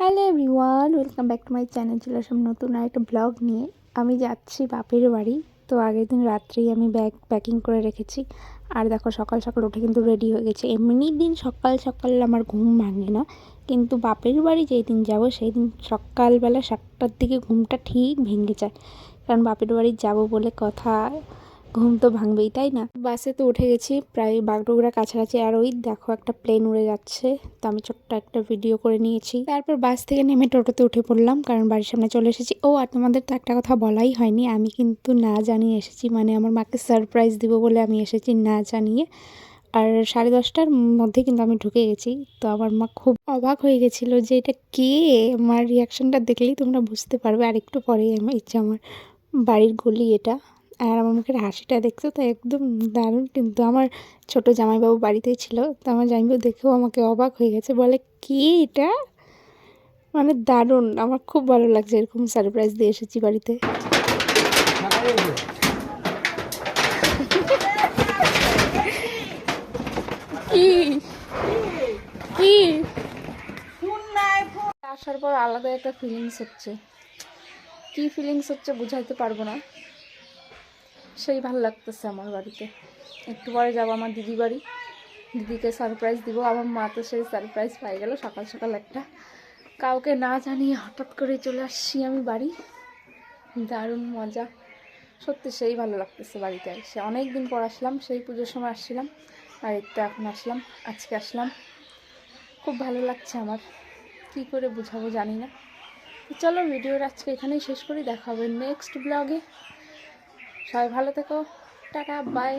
Hello everyone, welcome back to my channel. চলে আসলাম নতুন আরেকটা ব্লগ নিয়ে। আমি যাচ্ছি বাপের বাড়ি। তো আগের দিন রাত্রেই আমি ব্যাগ প্যাকিং করে রেখেছি। আর দেখো সকাল সকাল উঠে কিন্তু রেডি হয়ে গেছি। এমনি দিন সকাল সকাল আমার ঘুম ভাঙে না, কিন্তু বাপের বাড়ি যেই দিন যাবো সেই দিন সকালবেলা 7টার দিকে ঘুমটা ঠিক ভেঙে যায়। কারণ বাপের বাড়ি যাব বলে কথা, ঘুম তো ভাঙবেই, তাই না? বাসে তো উঠে গেছি, প্রায় বাগডোগরা কাছাকাছি। আর ওই দেখো একটা প্লেন উড়ে যাচ্ছে, তো আমি ছোট্ট একটা ভিডিও করে নিয়েছি। তারপর বাস থেকে নেমে টোটোতে উঠে পড়লাম, কারণ বাড়ির সামনে চলে এসেছি। ও আর তোমাদের তো একটা কথা বলাই হয়নি, আমি কিন্তু না জানিয়ে এসেছি, মানে আমার মাকে সারপ্রাইজ দিব বলে আমি এসেছি না জানিয়ে। আর 10:30টার মধ্যে কিন্তু আমি ঢুকে গেছি। তো আমার মা খুব অবাক হয়ে গেছিলো যে এটা কে। আমার রিয়াকশনটা দেখলেই তোমরা বুঝতে পারবে। আর একটু পরেই আমার বাড়ির গলি এটা। আর আমার মুখের হাসিটা দেখছো তো, একদম দারুণ। কিন্তু আমার ছোট জামাইবাবু বাড়িতেই ছিল, তো আমার জামাইবাবু দেখেও আমাকে অবাক হয়ে গেছে, বলে কি এটা। মানে দারুণ, আমার খুব ভালো লাগছে এরকম সারপ্রাইজ দিয়ে এসেছি বাড়িতে। কি কি আসার পর আলাদা একটা ফিলিংস হচ্ছে। কি ফিলিংস হচ্ছে বুঝাইতে পারবো না, সেই ভালো লাগতেছে আমার বাড়িতে। একটু পরে যাবো আমার দিদি বাড়ি, দিদিকে সারপ্রাইজ দিব। আমার মা তো সেই সারপ্রাইজ পাই গেল সকাল সকাল একটা, কাউকে না জানিয়ে হঠাৎ করে চলে আসছি আমি বাড়ি। দারুণ মজা, সত্যি সেই ভালো লাগতেছে বাড়িতে এসে। অনেক দিন পর আসলাম, সেই পুজোর সময় আসছিলাম, আর একটু এখন আসলাম, আজকে আসলাম। খুব ভালো লাগছে আমার, কি করে বুঝাবো জানি না। চলো ভিডিওটা আজকে এখানেই শেষ করি, দেখা হবে নেক্সট ব্লগে। সবাই ভালো থেকো, টাটা বাই।